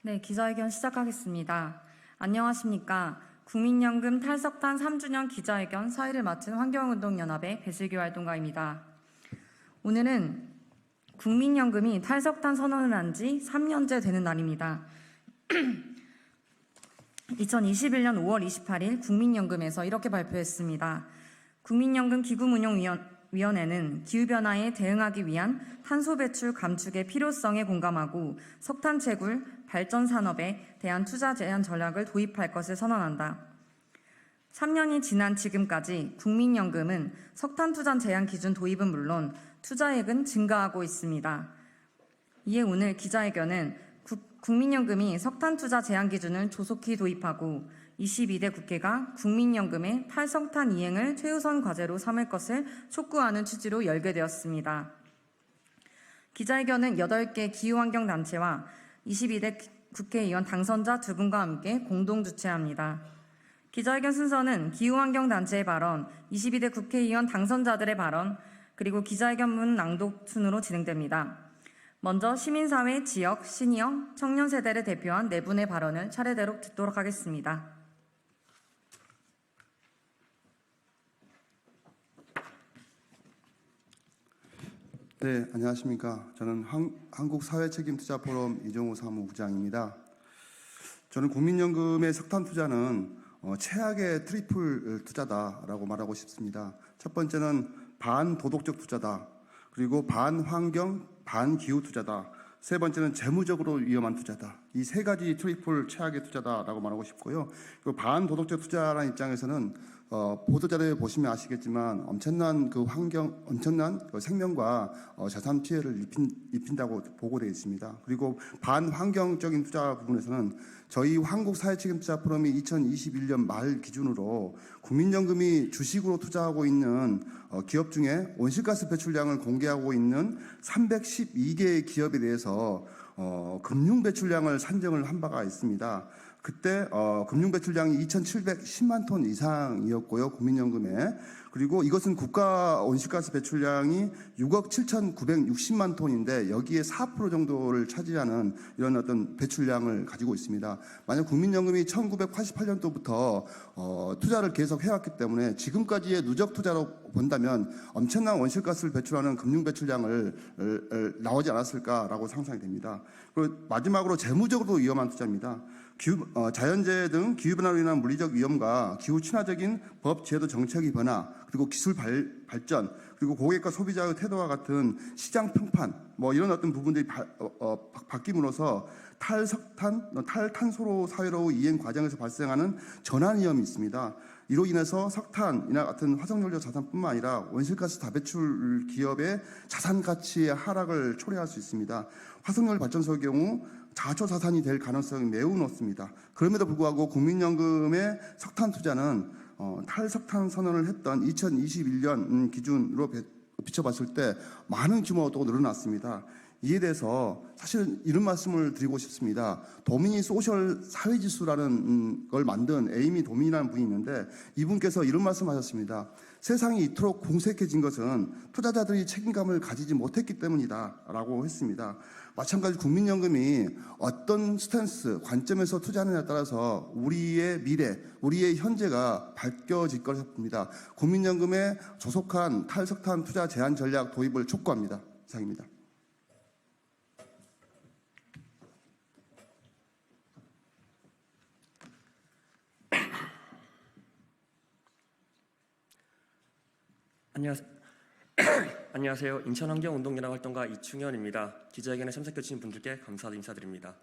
네, 기자회견 시작하겠습니다. 안녕하십니까. 국민연금 탈석탄 3주년 기자회견 사회를 맡은 환경운동연합의 배슬기 활동가입니다. 오늘은 국민연금이 탈석탄 선언을 한 지 3년째 되는 날입니다. 2021년 5월 28일 국민연금에서 이렇게 발표했습니다. 국민연금 기금운용위원회는 기후변화에 대응하기 위한 탄소 배출 감축의 필요성에 공감하고 석탄 채굴, 발전 산업에 대한 투자 제한 전략을 도입할 것을 선언한다. 3년이 지난 지금까지 국민연금은 석탄 투자 제한 기준 도입은 물론 투자액은 증가하고 있습니다. 이에 오늘 기자회견은 국민연금이 석탄 투자 제한 기준을 조속히 도입하고 22대 국회가 국민연금의 탈석탄 이행을 최우선 과제로 삼을 것을 촉구하는 취지로 열게 되었습니다. 기자회견은 8개 기후환경단체와 22대 국회의원 당선자 2분과 함께 공동 주최합니다. 기자회견 순서는 기후환경단체의 발언, 22대 국회의원 당선자들의 발언, 그리고 기자회견문 낭독 순으로 진행됩니다. 먼저 시민사회, 지역, 시니어, 청년 세대를 대표한 4분의 발언을 차례대로 듣도록 하겠습니다. 네, 안녕하십니까. 저는 한국사회책임투자포럼 이종우 사무부장입니다. 저는 국민연금의 석탄 투자는 최악의 트리플 투자다라고 말하고 싶습니다. 첫 번째는 반도덕적 투자다. 그리고 반환경, 반기후 투자다. 세 번째는 재무적으로 위험한 투자다. 이 세 가지 트리플 최악의 투자다라고 말하고 싶고요. 그리고 반도덕적 투자라는 입장에서는 보도자료에 보시면 아시겠지만 엄청난 생명과 자산 피해를 입힌다고 보고되어 있습니다. 그리고 반환경적인 투자 부분에서는 저희 한국사회책임투자포럼이 2021년 말 기준으로 국민연금이 주식으로 투자하고 있는 기업 중에 온실가스 배출량을 공개하고 있는 312개의 기업에 대해서 금융 배출량을 산정을 한 바가 있습니다. 그때 금융 배출량이 2,710만 톤 이상이었고요, 국민연금에. 그리고 이것은 국가 온실가스 배출량이 6억 7,960만 톤인데 여기에 4% 정도를 차지하는 이런 어떤 배출량을 가지고 있습니다. 만약 국민연금이 1988년도부터 투자를 계속 해왔기 때문에 지금까지의 누적 투자로 본다면 엄청난 온실가스를 배출하는 금융 배출량을 나오지 않았을까라고 상상이 됩니다. 그리고 마지막으로 재무적으로 위험한 투자입니다. 자연재해 등 기후변화로 인한 물리적 위험과 기후 친화적인 법, 제도, 정책의 변화, 그리고 기술 발전, 그리고 고객과 소비자의 태도와 같은 시장 평판, 이런 어떤 부분들이 바뀜으로써 탈탄소로 사회로 이행 과정에서 발생하는 전환 위험이 있습니다. 이로 인해서 석탄이나 같은 화석연료 자산뿐만 아니라 온실가스 다배출 기업의 자산 가치의 하락을 초래할 수 있습니다. 화석연료 발전소의 경우 자초 자산이 될 가능성이 매우 높습니다. 그럼에도 불구하고 국민연금의 석탄 투자는 탈석탄 선언을 했던 2021년 기준으로 비춰봤을 때 많은 규모로 늘어났습니다. 이에 대해서 사실 이런 말씀을 드리고 싶습니다. 도미니 소셜 사회지수라는 걸 만든 에이미 도미니라는 분이 있는데 이분께서 이런 말씀하셨습니다. 세상이 이토록 공색해진 것은 투자자들이 책임감을 가지지 못했기 때문이다 라고 했습니다. 마찬가지로 국민연금이 어떤 스탠스, 관점에서 투자하느냐에 따라서 우리의 미래, 우리의 현재가 밝혀질 것을 봅니다. 국민연금의 조속한 탈석탄 투자 제한 전략 도입을 촉구합니다. 이상입니다. 안녕하세요. 인천환경운동연합 활동가 이충현입니다. 기자회견에 참석해주신 분들께 감사하고 인사드립니다.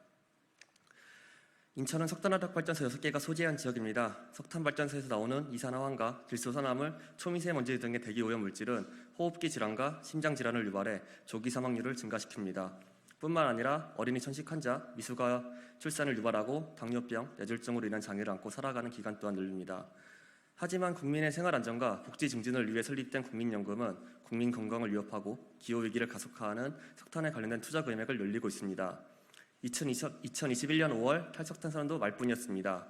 인천은 석탄화력발전소 6개가 소재한 지역입니다. 석탄발전소에서 나오는 이산화황과 질소산화물, 초미세먼지 등의 대기오염 물질은 호흡기 질환과 심장질환을 유발해 조기 사망률을 증가시킵니다. 뿐만 아니라 어린이 천식 환자, 미숙아 출산을 유발하고 당뇨병, 뇌졸중으로 인한 장애를 안고 살아가는 기간 또한 늘립니다. 하지만 국민의 생활안전과 복지 증진을 위해 설립된 국민연금은 국민 건강을 위협하고 기후위기를 가속화하는 석탄에 관련된 투자 금액을 늘리고 있습니다. 2021년 5월 탈석탄 선언도 말뿐이었습니다.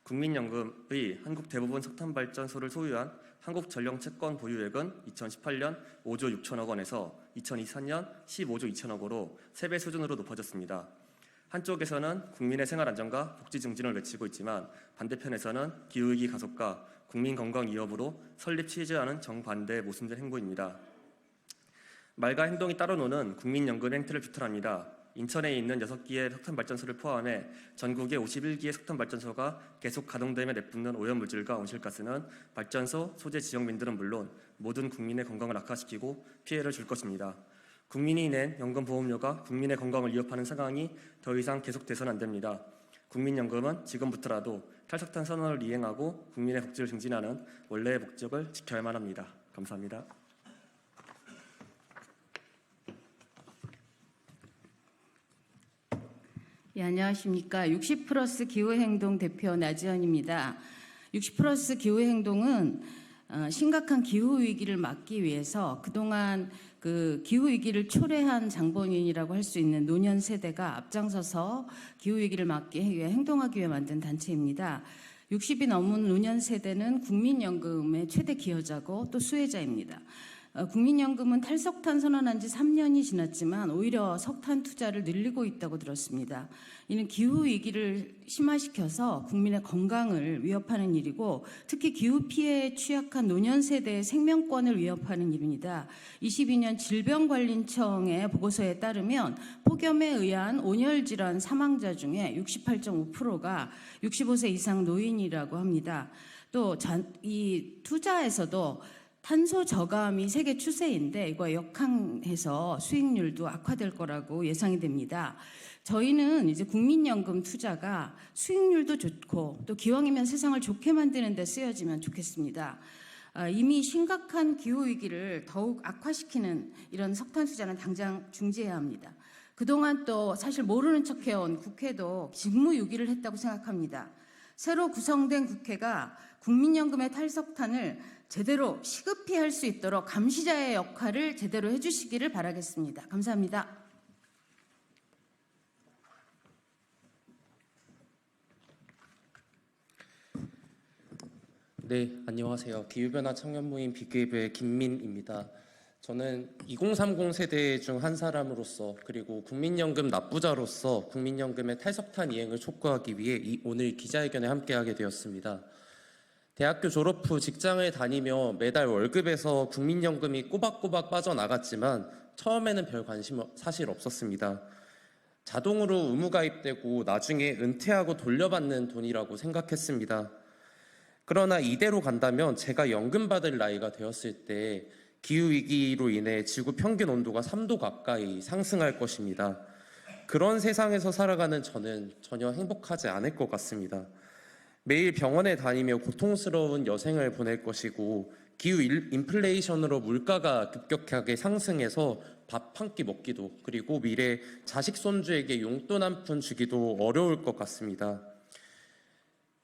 국민연금의 한국 대부분 석탄발전소를 소유한 한국전력채권 보유액은 2018년 5조 6천억 원에서 2024년 15조 2천억 원으로 3배 수준으로 높아졌습니다. 한쪽에서는 국민의 생활 안정과 복지 증진을 외치고 있지만 반대편에서는 기후위기 가속과 국민 건강 위협으로 설립치지 않은 정반대의 모순된 행보입니다. 말과 행동이 따로 노는 국민연금 행태를 비롯합니다. 인천에 있는 6기의 석탄발전소를 포함해 전국의 51기의 석탄발전소가 계속 가동되며 내뿜는 오염물질과 온실가스는 발전소 소재 지역민들은 물론 모든 국민의 건강을 악화시키고 피해를 줄 것입니다. 국민이 낸 연금보험료가 국민의 건강을 위협하는 상황이 더 이상 계속돼서는 안 됩니다. 국민연금은 지금부터라도 탈석탄 선언을 이행하고 국민의 복지를 증진하는 원래의 목적을 지켜야만 합니다. 감사합니다. 예, 안녕하십니까. 60+ 기후행동 대표 나지연입니다. 60+ 기후행동은 심각한 기후위기를 막기 위해서 그동안 그 기후위기를 초래한 장본인이라고 할 수 있는 노년 세대가 앞장서서 기후위기를 막기 위해 행동하기 위해 만든 단체입니다. 60이 넘은 노년 세대는 국민연금의 최대 기여자고 또 수혜자입니다. 국민연금은 탈석탄 선언한 지 3년이 지났지만 오히려 석탄 투자를 늘리고 있다고 들었습니다. 이는 기후위기를 심화시켜서 국민의 건강을 위협하는 일이고 특히 기후 피해에 취약한 노년 세대의 생명권을 위협하는 일입니다. 22년 질병관리청의 보고서에 따르면 폭염에 의한 온열질환 사망자 중에 68.5%가 65세 이상 노인이라고 합니다. 또 이 투자에서도 탄소 저감이 세계 추세인데 이거 역항해서 수익률도 악화될 거라고 예상이 됩니다. 저희는 이제 국민연금 투자가 수익률도 좋고 또 기왕이면 세상을 좋게 만드는 데 쓰여지면 좋겠습니다. 이미 심각한 기후위기를 더욱 악화시키는 이런 석탄 투자는 당장 중지해야 합니다. 그동안 또 사실 모르는 척해온 국회도 직무유기를 했다고 생각합니다. 새로 구성된 국회가 국민연금의 탈석탄을 제대로 시급히 할 수 있도록 감시자의 역할을 제대로 해주시기를 바라겠습니다. 감사합니다. 네, 안녕하세요. 기후변화 청년모임 비케이브의 김민입니다. 저는 2030 세대 중 한 사람으로서 그리고 국민연금 납부자로서 국민연금의 탈석탄 이행을 촉구하기 위해 오늘 기자회견에 함께하게 되었습니다. 대학교 졸업 후 직장을 다니며 매달 월급에서 국민연금이 꼬박꼬박 빠져나갔지만 처음에는 별 관심 사실 없었습니다. 자동으로 의무가입되고 나중에 은퇴하고 돌려받는 돈이라고 생각했습니다. 그러나 이대로 간다면 제가 연금 받을 나이가 되었을 때 기후위기로 인해 지구 평균 온도가 3도 가까이 상승할 것입니다. 그런 세상에서 살아가는 저는 전혀 행복하지 않을 것 같습니다. 매일 병원에 다니며 고통스러운 여생을 보낼 것이고 기후 인플레이션으로 물가가 급격하게 상승해서 밥 한 끼 먹기도 그리고 미래 자식 손주에게 용돈 한 푼 주기도 어려울 것 같습니다.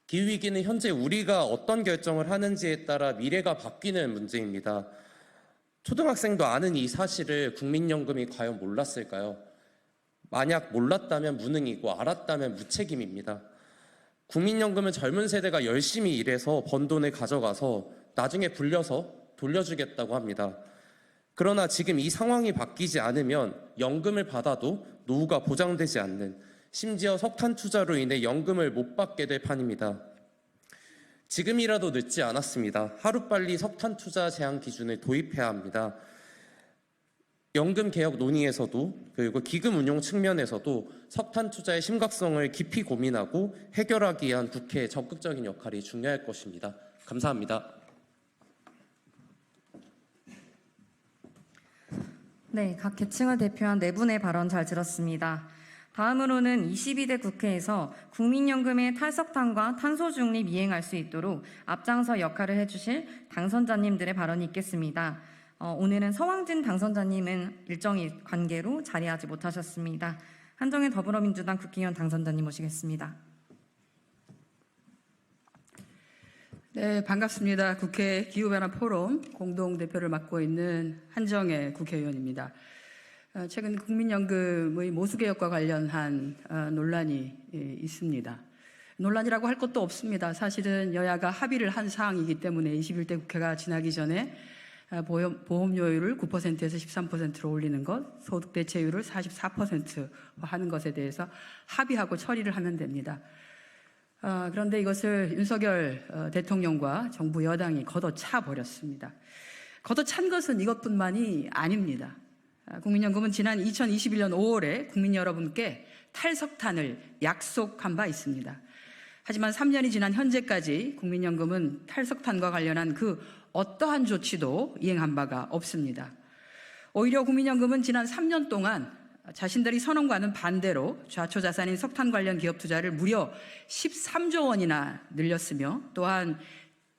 기후위기는 현재 우리가 어떤 결정을 하는지에 따라 미래가 바뀌는 문제입니다. 초등학생도 아는 이 사실을 국민연금이 과연 몰랐을까요? 만약 몰랐다면 무능이고 알았다면 무책임입니다. 국민연금은 젊은 세대가 열심히 일해서 번 돈을 가져가서 나중에 불려서 돌려주겠다고 합니다. 그러나 지금 이 상황이 바뀌지 않으면 연금을 받아도 노후가 보장되지 않는, 심지어 석탄 투자로 인해 연금을 못 받게 될 판입니다. 지금이라도 늦지 않았습니다. 하루빨리 석탄 투자 제한 기준을 도입해야 합니다. 연금 개혁 논의에서도 그리고 기금 운용 측면에서도 석탄 투자의 심각성을 깊이 고민하고 해결하기 위한 국회의 적극적인 역할이 중요할 것입니다. 감사합니다. 네, 각 계층을 대표한 네 분의 발언 잘 들었습니다. 다음으로는 22대 국회에서 국민연금의 탈석탄과 탄소 중립 이행할 수 있도록 앞장서 역할을 해주실 당선자님들의 발언이 있겠습니다. 오늘은 서왕진 당선자님은 일정이 관계로 자리하지 못하셨습니다. 한정혜 더불어민주당 국회의원 당선자님 모시겠습니다. 네, 반갑습니다. 국회 기후변화 포럼 공동대표를 맡고 있는 한정혜 국회의원입니다. 최근 국민연금의 모수개혁과 관련한 논란이 있습니다. 논란이라고 할 것도 없습니다. 사실은 여야가 합의를 한 사항이기 때문에 21대 국회가 지나기 전에 보험료율을 9%에서 13%로 올리는 것, 소득 대체율을 44% 하는 것에 대해서 합의하고 처리를 하면 됩니다. 그런데 이것을 윤석열 대통령과 정부 여당이 걷어차 버렸습니다. 걷어찬 것은 이것뿐만이 아닙니다. 국민연금은 지난 2021년 5월에 국민 여러분께 탈석탄을 약속한 바 있습니다. 하지만 3년이 지난 현재까지 국민연금은 탈석탄과 관련한 그 어떠한 조치도 이행한 바가 없습니다. 오히려 국민연금은 지난 3년 동안 자신들이 선언과는 반대로 좌초자산인 석탄 관련 기업 투자를 무려 13조 원이나 늘렸으며 또한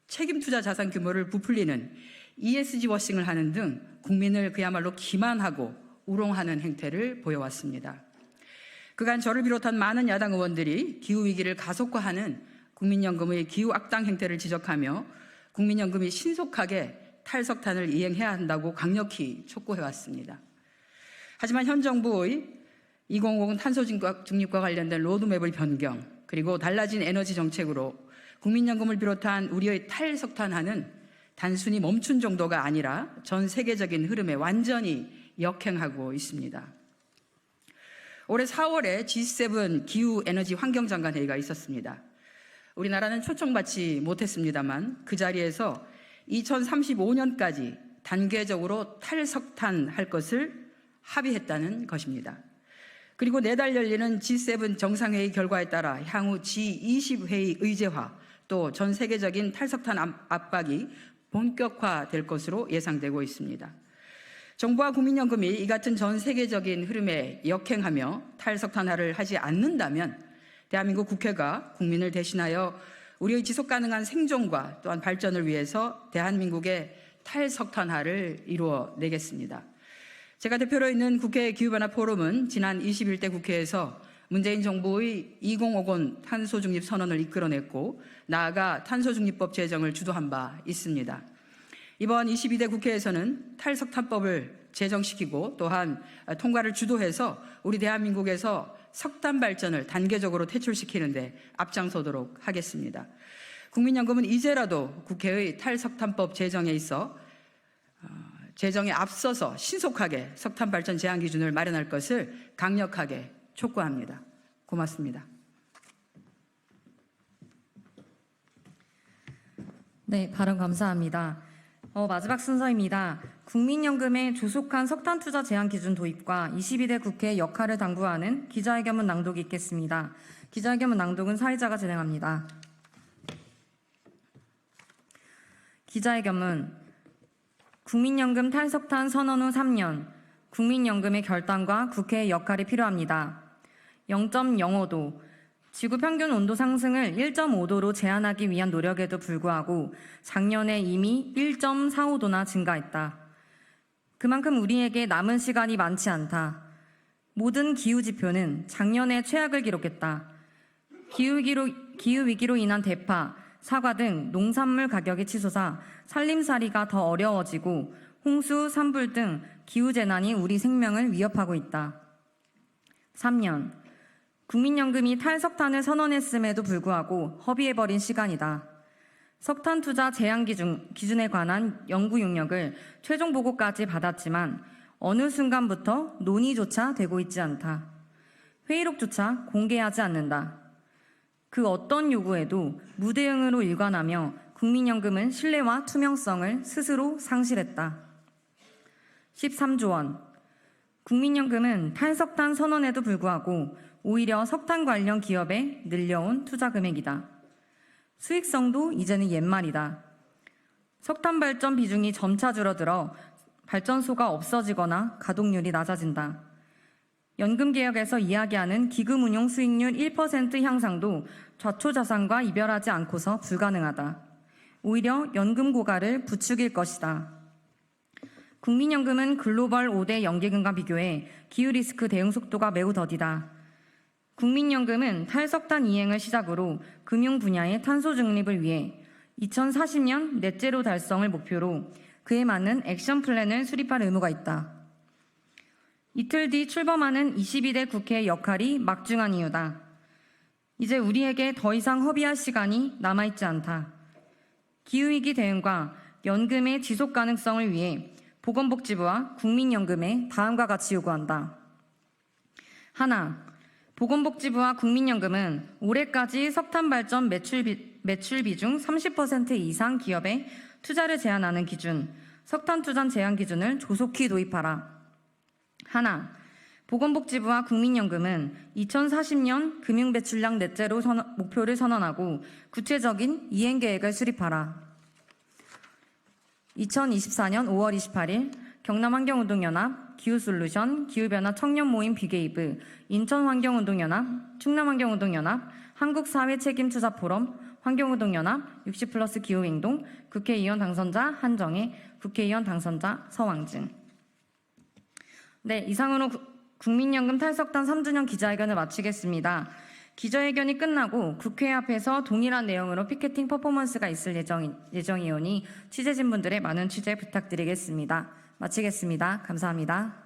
책임 투자 자산 규모를 부풀리는 ESG 워싱을 하는 등 국민을 그야말로 기만하고 우롱하는 행태를 보여왔습니다. 그간 저를 비롯한 많은 야당 의원들이 기후위기를 가속화하는 국민연금의 기후악당 행태를 지적하며 국민연금이 신속하게 탈석탄을 이행해야 한다고 강력히 촉구해왔습니다. 하지만 현 정부의 2050 탄소 중립과 관련된 로드맵을 변경, 그리고 달라진 에너지 정책으로 국민연금을 비롯한 우리의 탈석탄화는 단순히 멈춘 정도가 아니라 전 세계적인 흐름에 완전히 역행하고 있습니다. 올해 4월에 G7 기후에너지 환경장관 회의가 있었습니다. 우리나라는 초청받지 못했습니다만 그 자리에서 2035년까지 단계적으로 탈석탄할 것을 합의했다는 것입니다. 그리고 내달 열리는 G7 정상회의 결과에 따라 향후 G20 회의 의제화, 또 전 세계적인 탈석탄 압박이 본격화될 것으로 예상되고 있습니다. 정부와 국민연금이 이 같은 전 세계적인 흐름에 역행하며 탈석탄화를 하지 않는다면 대한민국 국회가 국민을 대신하여 우리의 지속가능한 생존과 또한 발전을 위해서 대한민국의 탈석탄화를 이루어내겠습니다. 제가 대표로 있는 국회 기후변화 포럼은 지난 21대 국회에서 문재인 정부의 2050 탄소중립 선언을 이끌어냈고 나아가 탄소중립법 제정을 주도한 바 있습니다. 이번 22대 국회에서는 탈석탄법을 제정시키고 또한 통과를 주도해서 우리 대한민국에서 석탄 발전을 단계적으로 퇴출시키는 데 앞장서도록 하겠습니다. 국민연금은 이제라도 국회의 탈석탄법 제정에 있어 제정에 앞서서 신속하게 석탄 발전 제한 기준을 마련할 것을 강력하게 촉구합니다. 고맙습니다. 네, 발언 감사합니다. 마지막 순서입니다. 국민연금의 조속한 석탄 투자 제한 기준 도입과 22대 국회의 역할을 당부하는 기자회견문 낭독이 있겠습니다. 기자회견문 낭독은 사회자가 진행합니다. 기자회견문. 국민연금 탈석탄 선언 후 3년, 국민연금의 결단과 국회의 역할이 필요합니다. 0.05도, 지구 평균 온도 상승을 1.5도로 제한하기 위한 노력에도 불구하고 작년에 이미 1.45도나 증가했다. 그만큼 우리에게 남은 시간이 많지 않다. 모든 기후지표는 작년에 최악을 기록했다. 기후위기로 인한 대파, 사과 등 농산물 가격이 치솟아 살림살이가 더 어려워지고 홍수, 산불 등 기후재난이 우리 생명을 위협하고 있다. 3년, 국민연금이 탈석탄을 선언했음에도 불구하고 허비해버린 시간이다. 석탄 투자 제한 기준에 관한 연구 용역을 최종 보고까지 받았지만 어느 순간부터 논의조차 되고 있지 않다. 회의록조차 공개하지 않는다. 그 어떤 요구에도 무대응으로 일관하며 국민연금은 신뢰와 투명성을 스스로 상실했다. 13조 원. 국민연금은 탈석탄 선언에도 불구하고 오히려 석탄 관련 기업에 늘려온 투자 금액이다. 수익성도 이제는 옛말이다. 석탄 발전 비중이 점차 줄어들어 발전소가 없어지거나 가동률이 낮아진다. 연금개혁에서 이야기하는 기금 운용 수익률 1% 향상도 좌초자산과 이별하지 않고서 불가능하다. 오히려 연금 고갈을 부추길 것이다. 국민연금은 글로벌 5대 연기금과 비교해 기후리스크 대응 속도가 매우 더디다. 국민연금은 탈석탄 이행을 시작으로 금융 분야의 탄소 중립을 위해 2040년 넷제로 달성을 목표로 그에 맞는 액션 플랜을 수립할 의무가 있다. 이틀 뒤 출범하는 22대 국회의 역할이 막중한 이유다. 이제 우리에게 더 이상 허비할 시간이 남아있지 않다. 기후위기 대응과 연금의 지속 가능성을 위해 보건복지부와 국민연금에 다음과 같이 요구한다. 하나, 보건복지부와 국민연금은 올해까지 석탄 발전 매출 비중 30% 이상 기업에 투자를 제한하는 기준, 석탄 투자 제한 기준을 조속히 도입하라. 하나, 보건복지부와 국민연금은 2040년 금융배출량 넷제로 목표를 선언하고 구체적인 이행계획을 수립하라. 2024년 5월 28일 경남환경운동연합, 기후솔루션, 기후변화 청년모임 비게이브, 인천환경운동연합, 충남환경운동연합, 한국사회책임투자포럼, 환경운동연합, 60+ 기후행동, 국회의원 당선자 한정혜, 국회의원 당선자 서왕진. 네, 이상으로 국민연금 탈석탄 3주년 기자회견을 마치겠습니다. 기자회견이 끝나고 국회 앞에서 동일한 내용으로 피켓팅 퍼포먼스가 있을 예정이오니 취재진분들의 많은 취재 부탁드리겠습니다. 마치겠습니다. 감사합니다.